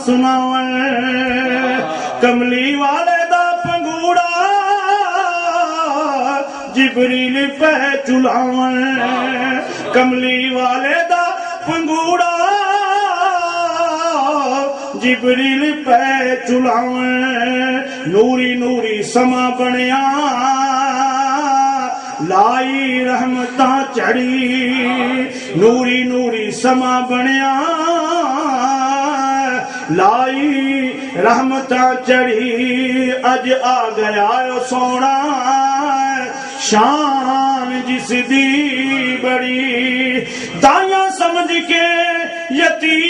سناون کملی والے دا پنگوڑا جبریل پہ چلاون کملی والے دا پنگوڑا جبریل پہ چلاون نوری نوری سما بنیا لائی رحمتاں چڑھی نوری نوری سما بنیا لائی رحمتاں چڑھی اج آ گیا سونا شان جس دی بڑی دایاں سمجھ کے یتیم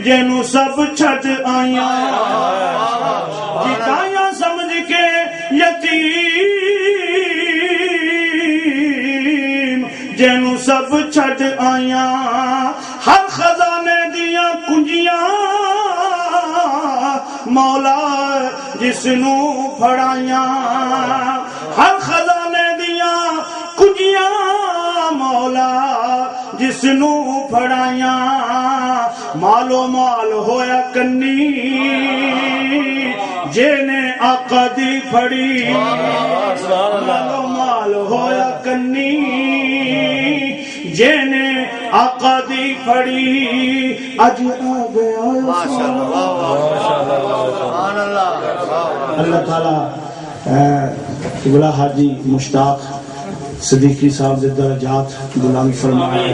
جنوں سب چھٹ آیاں دایاں سمجھ کے یتیم جنوں سب چھٹ آیاں ہر خزانے دیاں کنجیاں مولا جس نو پھڑائیاں ہر خزانے دیاں کنجیاں مولا جس نو پھڑائیاں مالو مال ہویا کنی جینے آقا دی پھڑی مالو مال ہویا کنی جینے آقا دی پھڑی اج آ گیا اللہ تعالیٰ قبلہ حاجی مشتاق صدیقی صاحب دے درجات بلند فرمائے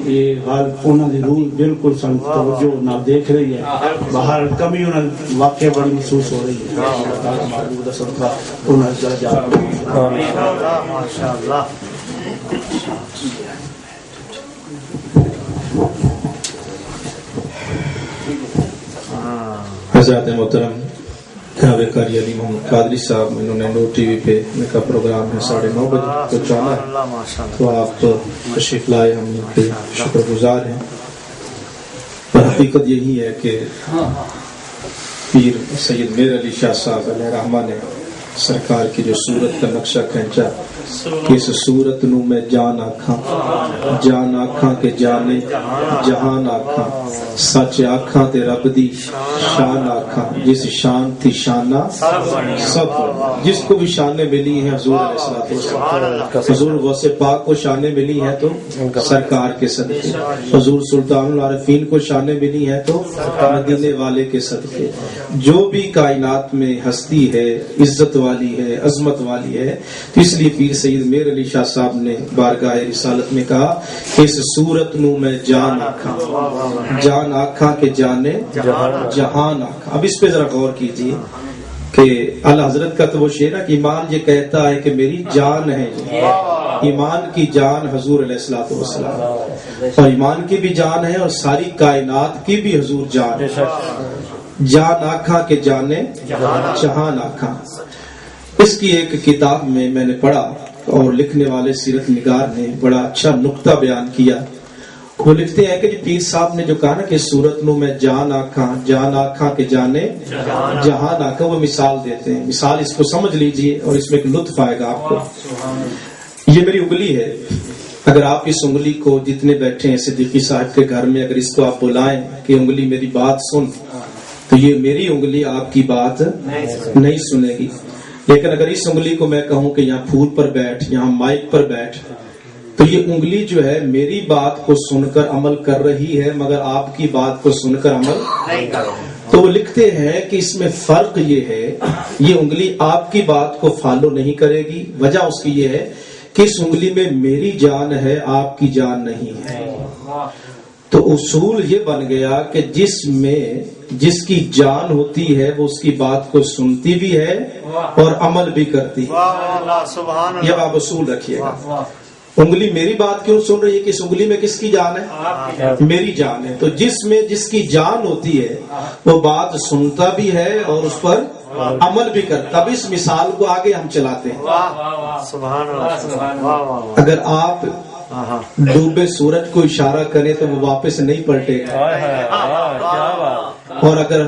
یہ حال انہوں نے روح بالکل سن توجہ نہ دیکھ رہی ہے باہر کمی انہوں واقع بڑی محسوس ہو رہی ہے اللہ تعالیٰ معبود صدقہ انہوں نے درجات ماشاءاللہ حضرات محترم جناب قاری علی محمد قادری صاحب انہوں نے نور ٹی وی پہ ان کا پروگرام ہے 9:30 بجے تو چانا ہے تو آپ تشریف لائے ہم ان کے شکر گزار ہیں پر حقیقت یہی ہے کہ پیر سید میر علی شاہ صاحب علیہ رحمہ نے سرکار کی جو صورت کا نقشہ کھینچا کہ اس صورت نو میں جان آکھاں کے جانے جہان آکھاں سچ آکھاں تے رب دی شان آکھاں جس شان تھی شانہ سب جس کو بھی شانیں ملی ہیں حضور علیہ الصلوۃ حضور غوث پاک کو شانیں ملی ہیں تو سرکار کے صدقے حضور سلطان العارفین کو شانیں ملی ہیں تو مدینے والے کے صدقے جو بھی کائنات میں ہستی ہے عزت والی ہے عظمت والی ہے تو اس لیے پیر سید میر علی شاہ صاحب نے بارگاہ رسالت میں کہا کہ اس صورت نو میں جان آکھاں کے جانے جہان آکھاں. اب اس پہ ذرا غور کیجیے کہ اللہ حضرت کا تو وہ شعر ہے کہ ایمان یہ کہتا ہے کہ میری جان ہے ایمان کی جان حضور علیہ الصلوۃ والسلام اور ایمان کی بھی جان ہے اور ساری کائنات کی بھی حضور جان ہے جان آکھاں کے جانے جہان آکھاں. اس کی ایک کتاب میں نے پڑھا اور لکھنے والے سیرت نگار نے بڑا اچھا نقطہ بیان کیا. وہ لکھتے ہیں کہ پیر صاحب نے جو کہا نا کہ صورت نو میں جان آکھاں کے جانے جہان آکھاں وہ مثال دیتے ہیں. مثال اس کو سمجھ لیجئے اور اس میں ایک لطف آئے گا آپ کو. یہ میری انگلی ہے اگر آپ اس انگلی کو جتنے بیٹھے ہیں صدیقی صاحب کے گھر میں اگر اس کو آپ بلائیں کہ انگلی میری بات سن تو یہ میری انگلی آپ کی بات نہیں سنے گی. لیکن اگر اس انگلی کو میں کہوں کہ یہاں پھول پر بیٹھ یہاں مائک پر بیٹھ تو یہ انگلی جو ہے میری بات کو سن کر عمل کر رہی ہے مگر آپ کی بات کو سن کر عمل نہیں کر رہی. تو وہ لکھتے ہیں کہ اس میں فرق یہ ہے یہ انگلی آپ کی بات کو فالو نہیں کرے گی. وجہ اس کی یہ ہے کہ اس انگلی میں میری جان ہے آپ کی جان نہیں ہے. تو اصول یہ بن گیا کہ جس کی جان ہوتی ہے وہ اس کی بات کو سنتی بھی ہے اور عمل بھی کرتی ہے. یہ آپ اصول رکھیے گا. انگلی میری بات کیوں سن رہی ہے کہ اس انگلی میں کس کی جان ہے میری جان ہے. تو جس کی جان ہوتی ہے وہ بات سنتا بھی ہے اور اس پر عمل بھی کرتا. اب اس مثال کو آگے ہم چلاتے ہیں. اگر آپ ڈوبے سورج کو اشارہ کریں تو وہ واپس نہیں پلٹے گا اور اگر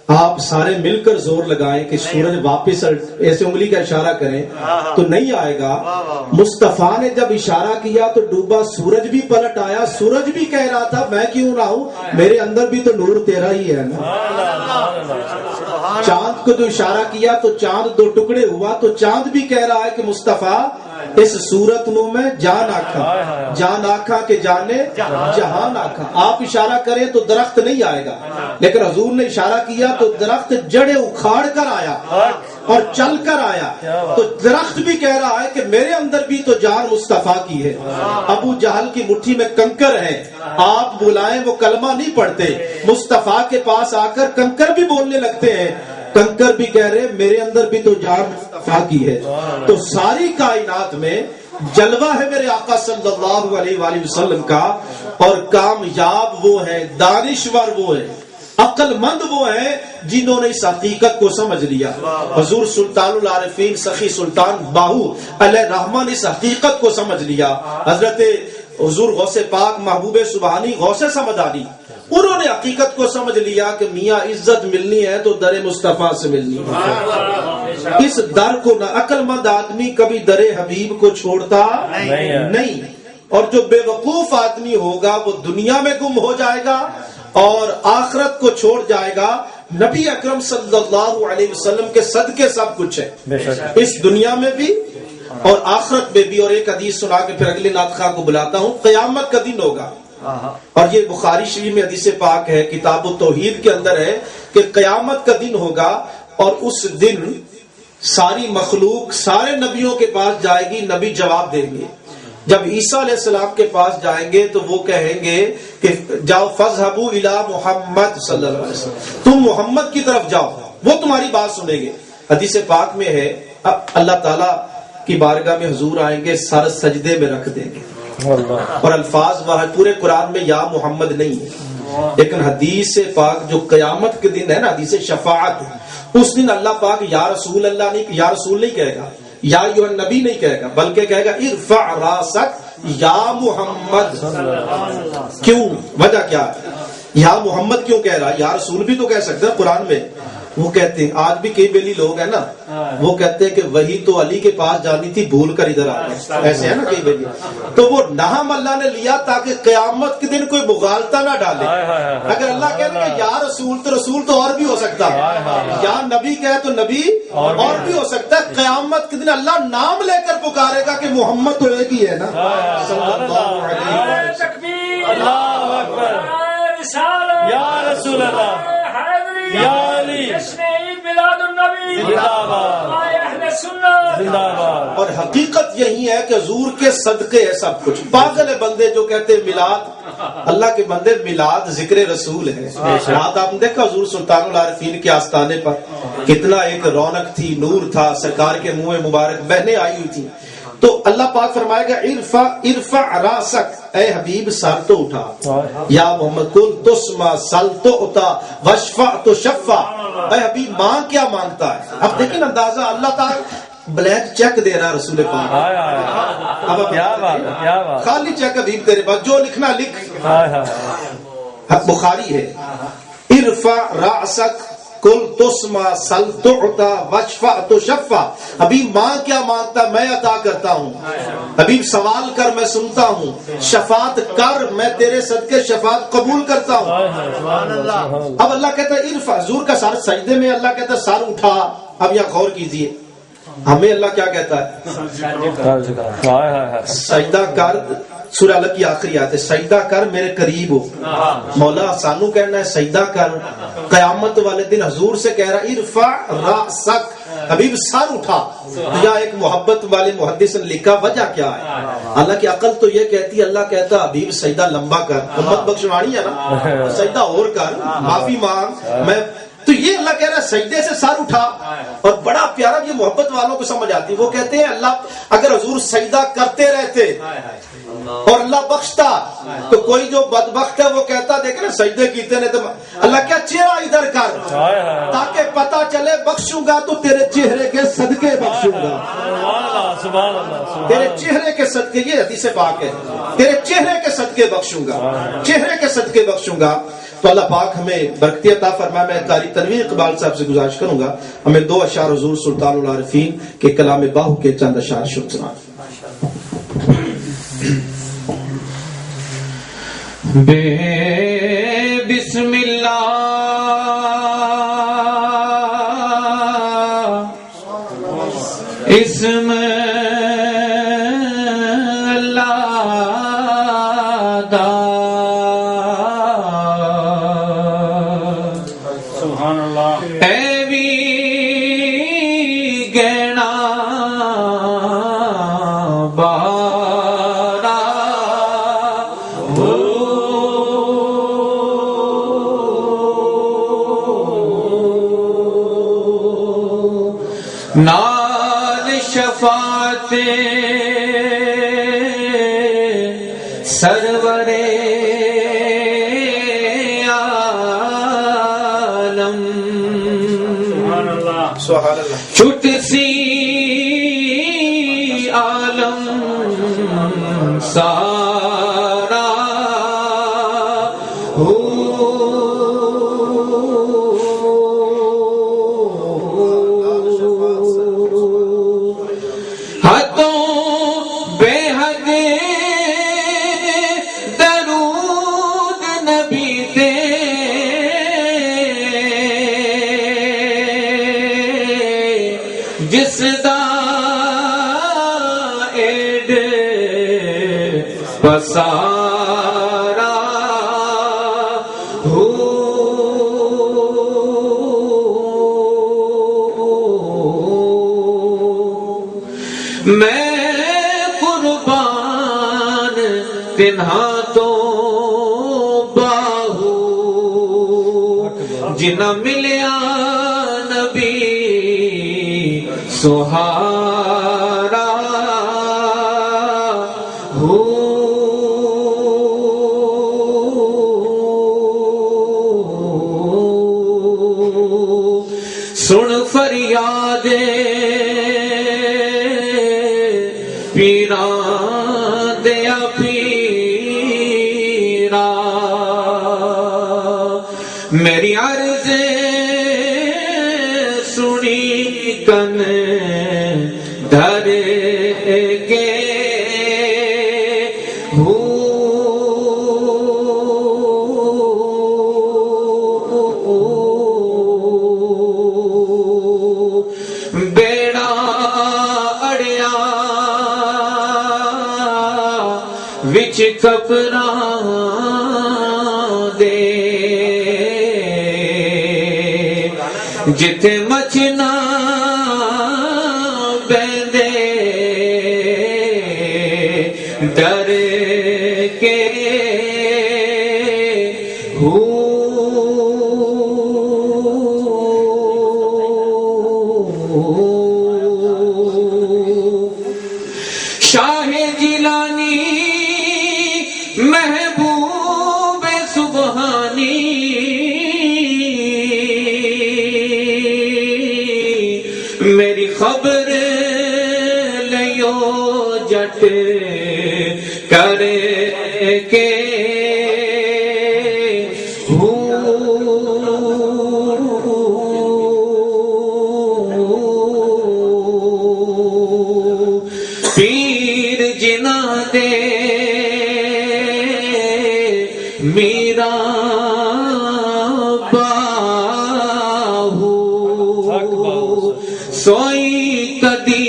آپ سارے مل کر زور لگائیں کہ سورج واپس ایسے انگلی کا اشارہ کریں تو نہیں آئے گا. مصطفیٰ نے جب اشارہ کیا تو ڈوبا سورج بھی پلٹ آیا. سورج بھی کہہ رہا تھا میں کیوں نہ ہوں, میرے اندر بھی تو نور تیرا ہی ہے نا. چاند کو جو اشارہ کیا تو چاند 2 ٹکڑے ہوا, تو چاند بھی کہہ رہا ہے کہ مصطفیٰ اس صورت نو میں جان آکھا, جان آکھا کہ جانے جہان آکھا. آپ اشارہ کریں تو درخت نہیں آئے گا, لیکن حضور نے اشارہ کیا تو درخت جڑیں اکھاڑ کر آیا اور چل کر آیا. تو درخت بھی کہہ رہا ہے کہ میرے اندر بھی تو جان مصطفیٰ کی ہے. ابو جہل کی مٹھی میں کنکر ہے, آپ بلائیں وہ کلمہ نہیں پڑھتے. مصطفیٰ کے پاس آ کر کنکر بھی بولنے لگتے ہیں. کنکر بھی کہہ رہے میرے اندر بھی تو جان مصطفیٰ کی ہے. تو ساری کائنات میں جلوہ ہے میرے آقا صلی اللہ علیہ وآلہ وسلم کا, اور کامیاب وہ ہے, دانشور وہ ہے, عقل مند وہ ہیں جنہوں نے اس حقیقت کو سمجھ لیا. حضور سلطان العارفین سخی سلطان باہو علیہ رحمان اس حقیقت کو سمجھ لیا. حضرت حضور غوث پاک محبوب سبحانی غوث سمدانی, انہوں نے حقیقت کو سمجھ لیا کہ میاں عزت ملنی ہے تو در مصطفیٰ سے ملنی ہے. اس در کو نہ عقل مند آدمی کبھی در حبیب کو چھوڑتا نہیں, اور جو بے وقوف آدمی ہوگا وہ دنیا میں گم ہو جائے گا اور آخرت کو چھوڑ جائے گا. نبی اکرم صلی اللہ علیہ وسلم کے صدقے سب کچھ ہے, اس دنیا میں بھی اور آخرت میں بھی. اور ایک حدیث سنا کے پھر اگلے نعت خواہ کو بلاتا ہوں. قیامت کا دن ہوگا, اور یہ بخاری شریف میں حدیث پاک ہے, کتاب التوحید کے اندر ہے کہ قیامت کا دن ہوگا, اور اس دن ساری مخلوق سارے نبیوں کے پاس جائے گی. نبی جواب دیں گے. جب عیسیٰ علیہ السلام کے پاس جائیں گے تو وہ کہیں گے کہ جاؤ فاذهبوا الى محمد صلی اللہ علیہ وسلم, تم محمد کی طرف جاؤ, وہ تمہاری بات سنیں گے. حدیث پاک میں ہے اب اللہ تعالیٰ کی بارگاہ میں حضور آئیں گے, سر سجدے میں رکھ دیں گے, اور الفاظ وہاں پورے قرآن میں یا محمد نہیں ہے, لیکن حدیث پاک جو قیامت کے دن ہے نا, حدیث شفاعت, اس دن اللہ پاک یا رسول اللہ نہیں, یا رسول نہیں کہے گا, یا ایھا النبی نہیں کہے گا, بلکہ کہے گا ارفع راسک یا محمد. کیوں, وجہ کیا ہے, یا محمد کیوں کہہ رہا, یا رسول بھی تو کہہ سکتا ہے قرآن میں. وہ کہتے ہیں آج بھی کئی بیلی لوگ ہیں نا, وہ کہتے ہیں کہ وہی تو علی کے پاس جانی تھی, بھول کر ادھر آ گئے, ایسے ہے نا کئی بیلی. تو وہ نام اللہ نے لیا تاکہ قیامت کے دن کوئی مغالطہ نہ ڈالے. اگر اللہ کہے کہ یا رسول تو رسول تو اور بھی ہو سکتا ہے, یا نبی کہے تو نبی اور بھی ہو سکتا ہے. قیامت کے دن اللہ نام لے کر پکارے گا کہ محمد تو ایک ہی ہے نا صلی اللہ علیہ وسلم. اللہ اکبر, یا رسول اللہ, یا علی, اور حقیقت یہی ہے کہ حضور کے صدقے ہے سب کچھ. پاگل ہے بندے جو کہتے ہیں میلاد, اللہ کے بندے میلاد ذکر رسول ہے. رات آپ نے دیکھا حضور سلطان العارفین کے آستانے پر کتنا ایک رونق تھی, نور تھا, سرکار کے منہ مبارک بہنیں آئی ہوئی تھی. تو اللہ پاک فرمائے گا ارفع راسک, اے حبیب سر تو اٹھا, یا محمد کل تسمع سل تو اتا وشفع تو شفع. اے حبیب مانگ کیا مانگتا ہے. اب دیکھیں اندازہ, اللہ تعالی بلینک چیک دے رہا رسول پاک, خالی چیک حبیب تیرے پاس, جو لکھنا لکھ. بخاری ہے ارفع راسک کل تسمع سل تعطا وشفع تشفع. حبیب ماں کیا مانگتا میں عطا کرتا ہوں. حبیب سوال کر میں سنتا ہوں, شفاعت کر میں تیرے صدقے شفاعت قبول کرتا ہوں. اب اللہ کہتا ہے ارفع, حضور کا سر سجدے میں, اللہ کہتا ہے سر اٹھا. اب یہاں غور کیجئے, ہمیں اللہ کیا کہتا ہے, سجدہ کر. سورہ الگ کی آخری آیت ہے سجدہ کر میرے قریب ہو. مولا سانو کہنا ہے سجدہ کر. قیامت والے دن حضور سے کہہ رہا ارفع راسک, حبیب سر اٹھا. یا ایک محبت والے محدث نے لکھا وجہ کیا ہے, اللہ کی عقل تو یہ کہتی ہے, اللہ کہتا حبیب سجدہ لمبا کر, امت بخشوانی ہے نا, سجدہ اور کر, معافی مانگ. میں تو یہ اللہ کہہ رہا ہے سجدے سے سر اٹھا. اور بڑا پیارا یہ محبت والوں کو سمجھ آتی, وہ کہتے ہیں اللہ اگر حضور سجدہ کرتے رہتے اور اللہ بخشتا تو کوئی جو بدبخت ہے وہ کہتا دیکھ نا سجدے کیتے نے تو اللہ کیا چہرہ ادھر کر تاکہ پتا چلے بخشوں گا تو تیرے چہرے کے صدقے بخشوں گا. تیرے چہرے کے صدقے, یہ حدیث پاک ہے, تیرے چہرے کے صدقے بخشوں گا, چہرے کے صدقے بخشوں گا. تو اللہ پاک ہمیں برکتی عطا فرمائے. میں قاری تنویر اقبال صاحب سے گزارش کروں گا ہمیں 2 اشعار حضور سلطان العارفین کے کلام باہو کے چند اشعار شد سنائیں. بے بسم اللہ اسم اللہ دا سبحان اللہ. اے وی گہنا بارا نال شفاعت سرور عالم سبحان اللہ. سبحان اللہ. چھٹ سی عالم سارا حدوں بے حد درود نبی دے جس دا ایڈ پسارا میں قربان تنہا تو باہو جنہ ملیا نبی سہارا ہو سن فریاد پیران دیا پیرا میری عرض سنی کن دھر کے بیڑا اڑیا وچ کپراں دے جتھے مچھنا بیندے ڈر کے شاہ جیلانی محبوب سبحانی میری خبر لیو جٹ کر کے پیر جنا دے میرا باہو سوئی کدی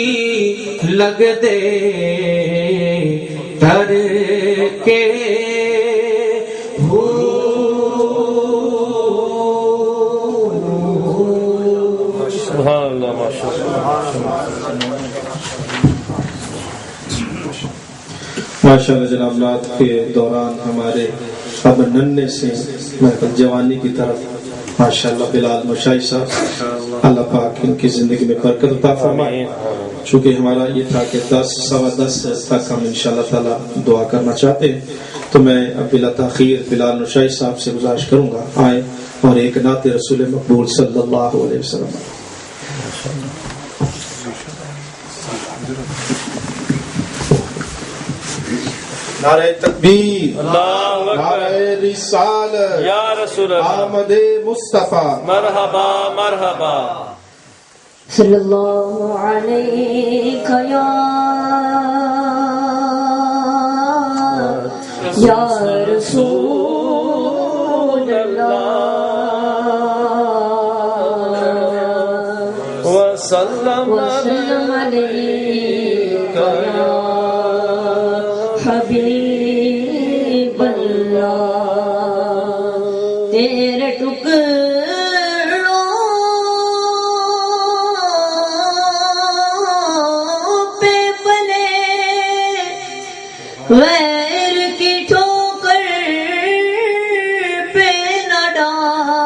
لگ دے دھر کے سبحان اللہ. ماشاء اللہ. ماشاءاللہ جناب نات کے دوران ہمارے اب ننے سے محفل جوانی کی طرف ماشاءاللہ بلال مشائی صاحب اللہ پاک ان کی زندگی میں برکت عطا فرمائے. چونکہ ہمارا یہ تھا کہ 10:15 تک ہم انشاءاللہ تعالی دعا کرنا چاہتے ہیں تو میں اب بلا تاخیر بلال مشائی صاحب سے گزارش کروں گا آئے اور ایک نعت رسول مقبول صلی اللہ علیہ وسلم. نعرہ تکبیر، اللہ اکبر، نعرہ رسالت، یا رسول اللہ، آمد مصطفیٰ، مرحبا مرحبا، صلی اللہ علیہ یا رسول اللہ، وسلم وسلم علیک یا حبیب اللہ، تیرے ٹکڑوں پہ پلے غیر کی ٹھوکر پہ نہ ڈال،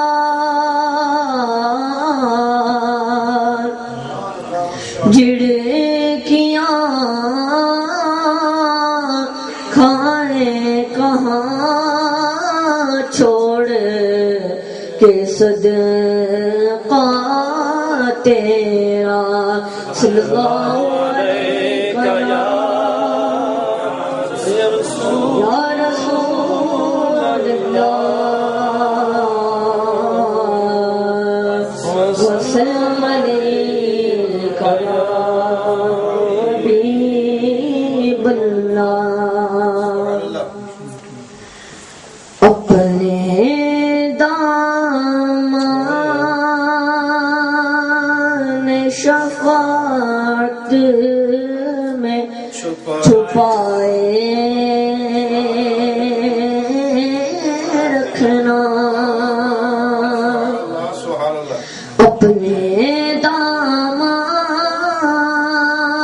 جھڑکیاں کھائے کہاں چھوڑ کے صدقہ تیرا، صلی اللہ علیہ یا رسول اللہ، وسلم علیک یا حبیب اللہ، اپنے دامان شفاعت